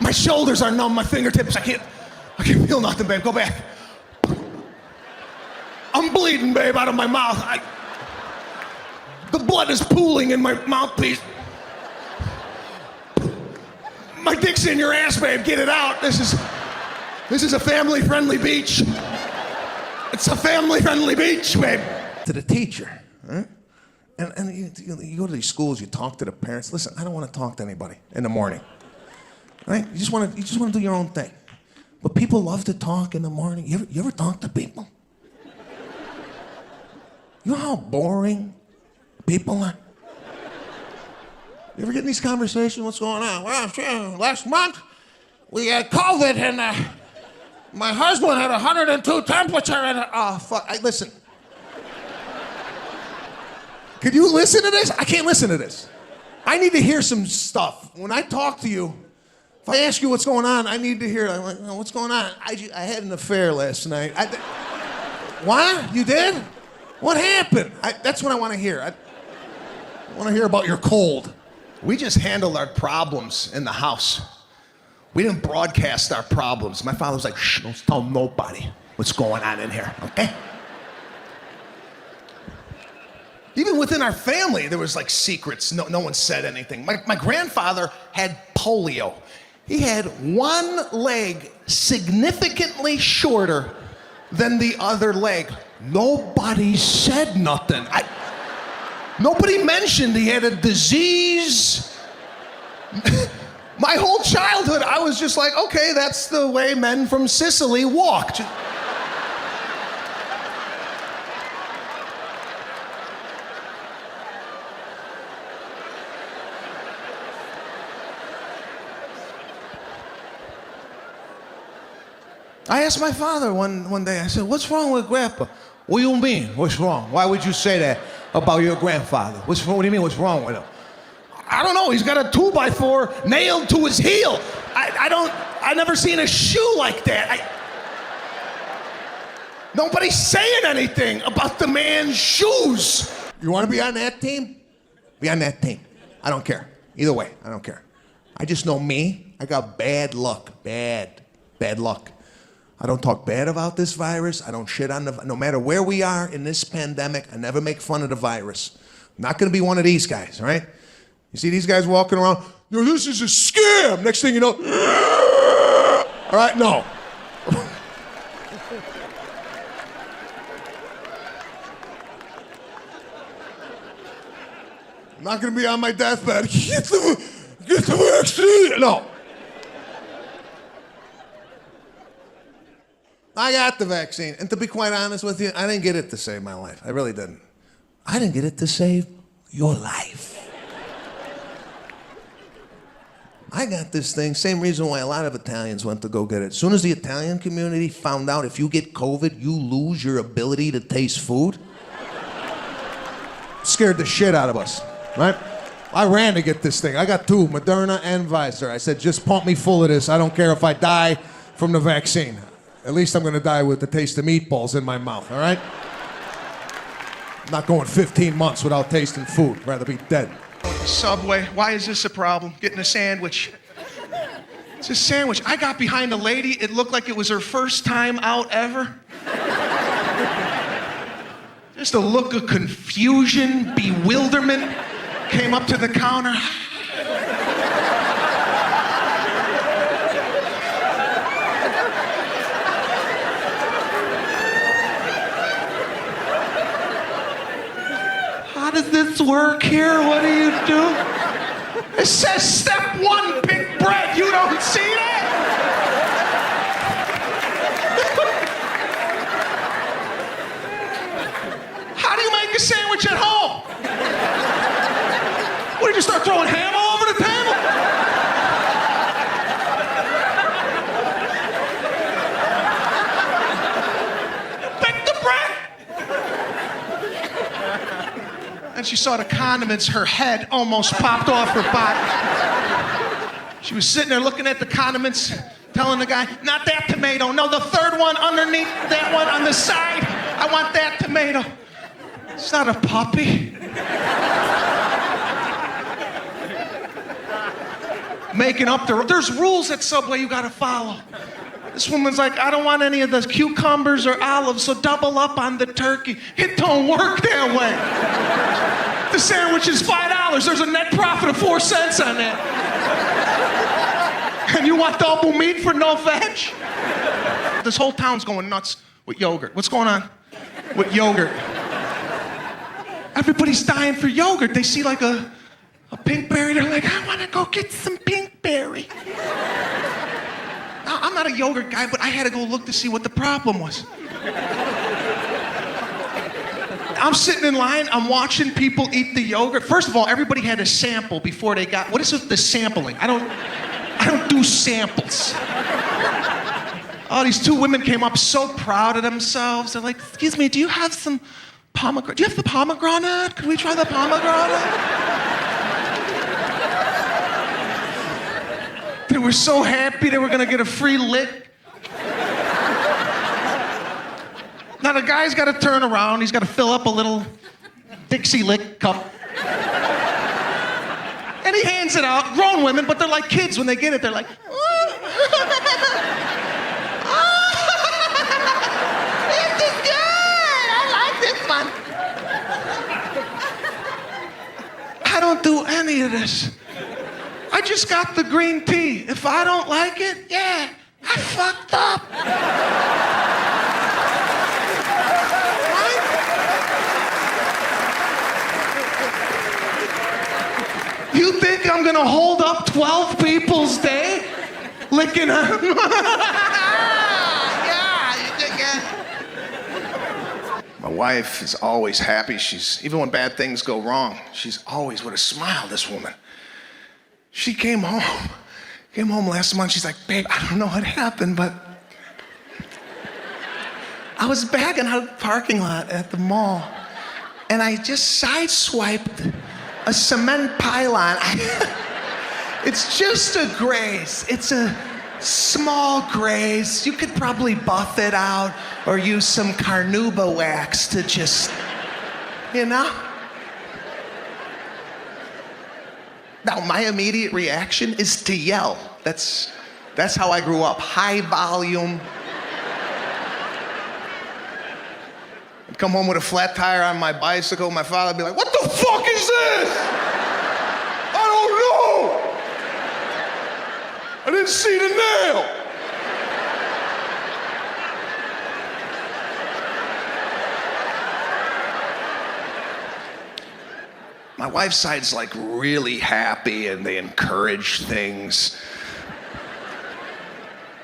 My shoulders are numb, my fingertips, I can't feel nothing, babe, go back. I'm bleeding, babe, out of my mouth. The blood is pooling in my mouthpiece. My dick's in your ass, babe, get it out. This is a family-friendly beach. It's a family-friendly beach, babe. To the teacher, right? And you go to these schools, you talk to the parents. Listen, I don't want to talk to anybody in the morning, right? You just want to do your own thing. But people love to talk in the morning. You ever talk to people? You know how boring people are? You ever get in these conversations? What's going on? Well, last month we had COVID and my husband had 102 temperature and oh fuck! Listen. Could you listen to this? I can't listen to this. I need to hear some stuff. When I talk to you, if I ask you what's going on, I need to hear. I'm like, what's going on? I had an affair last night. What? You did? What happened? That's what I want to hear. I want to hear about your cold. We just handled our problems in the house. We didn't broadcast our problems. My father was like, shh, don't tell nobody what's going on in here, okay? Even within our family, there was like secrets. No one said anything. My grandfather had polio. He had one leg significantly shorter than the other leg. Nobody said nothing. Nobody mentioned he had a disease. My whole childhood, I was just like, okay, that's the way men from Sicily walked. I asked my father one day, I said, what's wrong with Grandpa? What do you mean, what's wrong? Why would you say that about your grandfather? What do you mean, what's wrong with him? I don't know, he's got a 2x4 nailed to his heel. I never seen a shoe like that. Nobody's saying anything about the man's shoes. You want to be on that team? Be on that team. I don't care. Either way, I don't care. I just know me, I got bad luck. Bad luck. I don't talk bad about this virus. I don't shit on no matter where we are in this pandemic, I never make fun of the virus. I'm not gonna be one of these guys, all right? You see these guys walking around, yo, this is a scam. Next thing you know, all right, no. I'm not gonna be on my deathbed. Get the vaccine. No. I got the vaccine. And to be quite honest with you, I didn't get it to save my life. I really didn't. I didn't get it to save your life. I got this thing, same reason why a lot of Italians went to go get it. As soon as the Italian community found out if you get COVID, you lose your ability to taste food, scared the shit out of us, right? I ran to get this thing. I got two, Moderna and Pfizer. I said, just pump me full of this. I don't care if I die from the vaccine. At least I'm gonna die with the taste of meatballs in my mouth, all right? I'm not going 15 months without tasting food. I'd rather be dead. Subway, why is this a problem? Getting a sandwich. It's a sandwich. I got behind a lady, it looked like it was her first time out ever. Just a look of confusion, bewilderment, came up to the counter. How does this work here? What do you do? It says step 1, pick bread. You don't see that? How do you make a sandwich at home? What, did you start throwing ham all over the table? Pick the bread. And she saw the condiments, her head almost popped off her body. She was sitting there looking at the condiments, telling the guy, not that tomato, no, the third one underneath that one on the side. I want that tomato. It's not a puppy. Making up there's rules at Subway you gotta follow. This woman's like, I don't want any of the cucumbers or olives, so double up on the turkey. It don't work that way. The sandwich is $5. There's a net profit of 4 cents on that. And you want double meat for no veg? This whole town's going nuts with yogurt. What's going on with yogurt? Everybody's dying for yogurt. They see like a pink berry, they're like, I want to go get some pink berry. Now, I'm not a yogurt guy, but I had to go look to see what the problem was. I'm sitting in line, I'm watching people eat the yogurt. First of all, everybody had a sample before they got, what is with the sampling? I don't do samples. Oh, these two women came up so proud of themselves. They're like, excuse me, do you have some pomegranate? Do you have the pomegranate? Can we try the pomegranate? They were so happy they were gonna get a free lick. Now the guy's gotta turn around, he's gotta fill up a little Dixie Lick cup. And he hands it out, grown women, but they're like kids when they get it, they're like, this is good, I like this one. I don't do any of this. I just got the green tea. If I don't like it, yeah, I fucked up. Right? You think I'm gonna hold up 12 people's day? Licking on. Yeah, you think it. My wife is always happy. Even when bad things go wrong, she's always with a smile, this woman. She came home last month. She's like, babe, I don't know what happened, but I was backing out of the parking lot at the mall, and I just sideswiped a cement pylon. It's just a graze. It's a small graze. You could probably buff it out or use some carnauba wax to just, you know? Now, my immediate reaction is to yell. That's how I grew up, high volume. I'd come home with a flat tire on my bicycle. My father would be like, what the fuck is this? I don't know. I didn't see the nail. My wife's side's like really happy and they encourage things,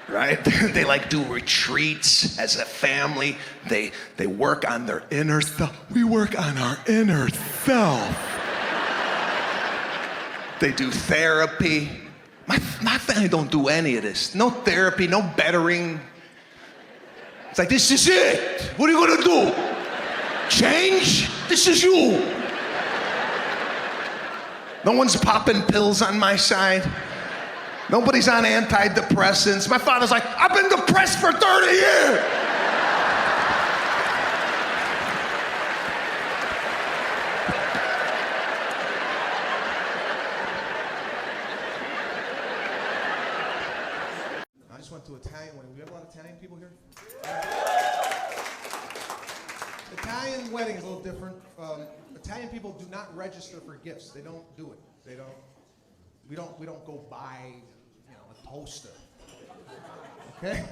right? They like do retreats as a family. They work on their inner self. We work on our inner self. They do therapy. My family don't do any of this. No therapy, no bettering. It's like, this is it. What are you gonna do? Change? This is you. No one's popping pills on my side. Nobody's on antidepressants. My father's like, I've been depressed for 30 years. I just went to Italian wedding. We have a lot of Italian people here? Italian wedding is a little different. Italian people do not register for gifts. They don't do it. We don't go buy, a toaster. Okay?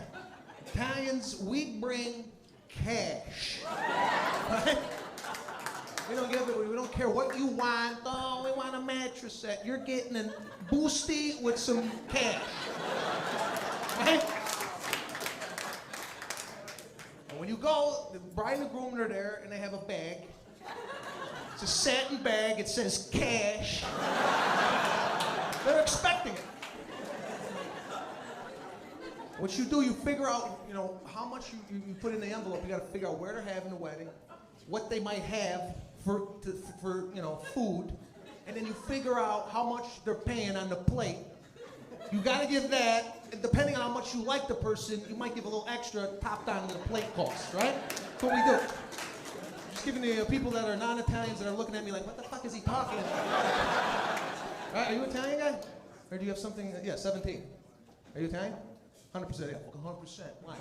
Italians, we bring cash. Right? We don't give it. We don't care what you want. Oh, we want a mattress set. You're getting a boosty with some cash. Right? And when you go, the bride and the groom are there, and they have a bag. It's a satin bag. It says cash. They're expecting it. What you do, you figure out, how much you put in the envelope. You got to figure out where they're having the wedding, what they might have for food, and then you figure out how much they're paying on the plate. You got to give that, and depending on how much you like the person, you might give a little extra topped on to the plate cost, right? That's what we do. Just giving the people that are non-Italians that are looking at me like, what the fuck is he talking about? Right, are you an Italian guy? Or do you have something? Yeah, 17. Are you Italian? 100%, yeah, 100%. Why?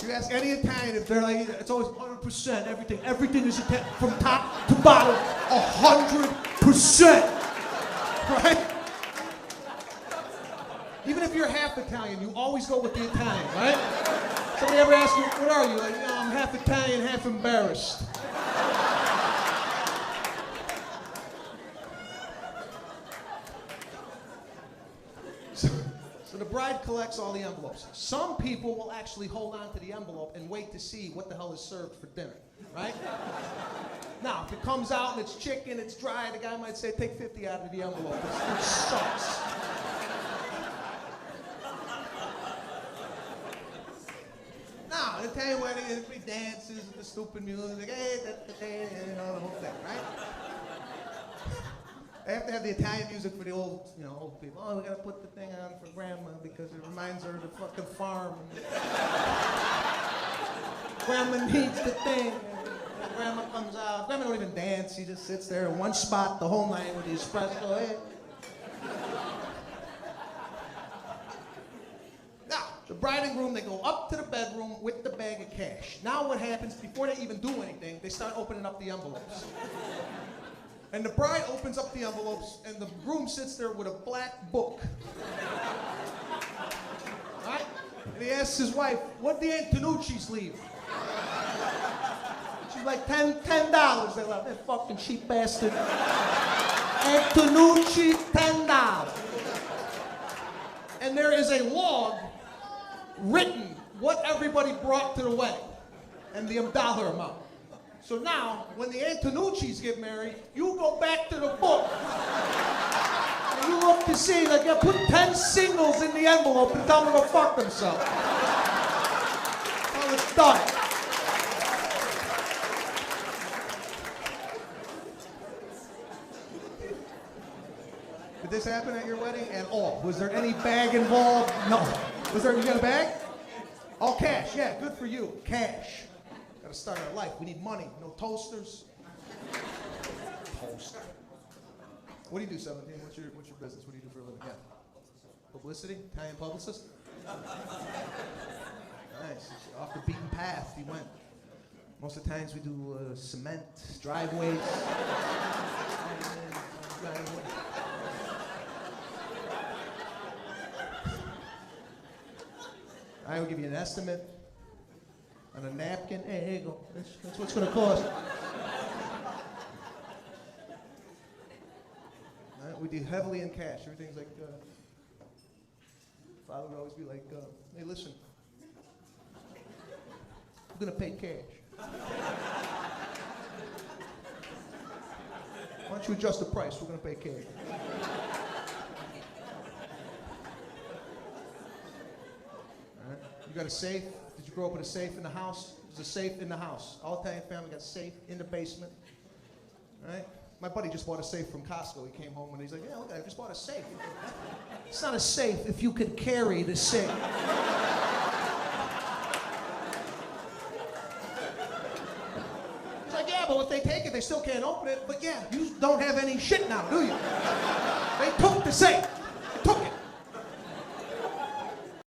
You ask any Italian if they're like, it's always 100%, everything. Everything is Italian, from top to bottom, 100%. Right? Even if you're half Italian, you always go with the Italian, right? Somebody ever ask you, what are you? Like, I'm half Italian, half embarrassed. So the bride collects all the envelopes. Some people will actually hold on to the envelope and wait to see what the hell is served for dinner, right? Now, if it comes out and it's chicken, it's dry, the guy might say, take 50 out of the envelope. It sucks. Now, the Italian wedding, everybody dances with the stupid music, hey, you know, the whole thing, right? They have to have the Italian music for the old, old people. Oh, we gotta put the thing on for grandma because it reminds her of the fucking farm. Grandma needs the thing. And grandma comes out. Grandma don't even dance. She just sits there in one spot the whole night with the espresso. Hey. Now, the bride and groom, they go up to the bedroom with the bag of cash. Now what happens, before they even do anything, they start opening up the envelopes. And the bride opens up the envelopes, and the groom sits there with a black book. Right? And he asks his wife, what'd the Antonucci's leave? She's like, $10. They left. That fucking cheap bastard. Antonucci, $10. And there is a log written what everybody brought to the wedding and the dollar amount. So now, when the Antonucci's get married, you go back to the book. And you look to see, like, you put 10 singles in the envelope and tell them to go fuck themselves. Well, it's done. Did this happen at your wedding at all? Was there any bag involved? No. Was there, you got a bag? All cash, yeah, good for you. Cash. Gotta start our life. We need money. No toasters. Toaster. What do you do, 17? What's your business? What do you do for a living? Yeah. Publicity? Italian publicist? Nice. Off the beaten path he went. Most of the times we do cement, driveways. I will give you an estimate. On a napkin, hey, here you go. That's what's gonna cost. Right, we do heavily in cash. Everything's like, Father would always be like, hey, listen, we're gonna pay cash. Why don't you adjust the price? We're gonna pay cash. All right, you got a safe? Did you grow up with a safe in the house? There's a safe in the house. All Italian family got a safe in the basement. Right? My buddy just bought a safe from Costco. He came home and he's like, yeah, look, I just bought a safe. It's not a safe if you could carry the safe. He's like, yeah, but if they take it, they still can't open it. But yeah, you don't have any shit now, do you? They took the safe.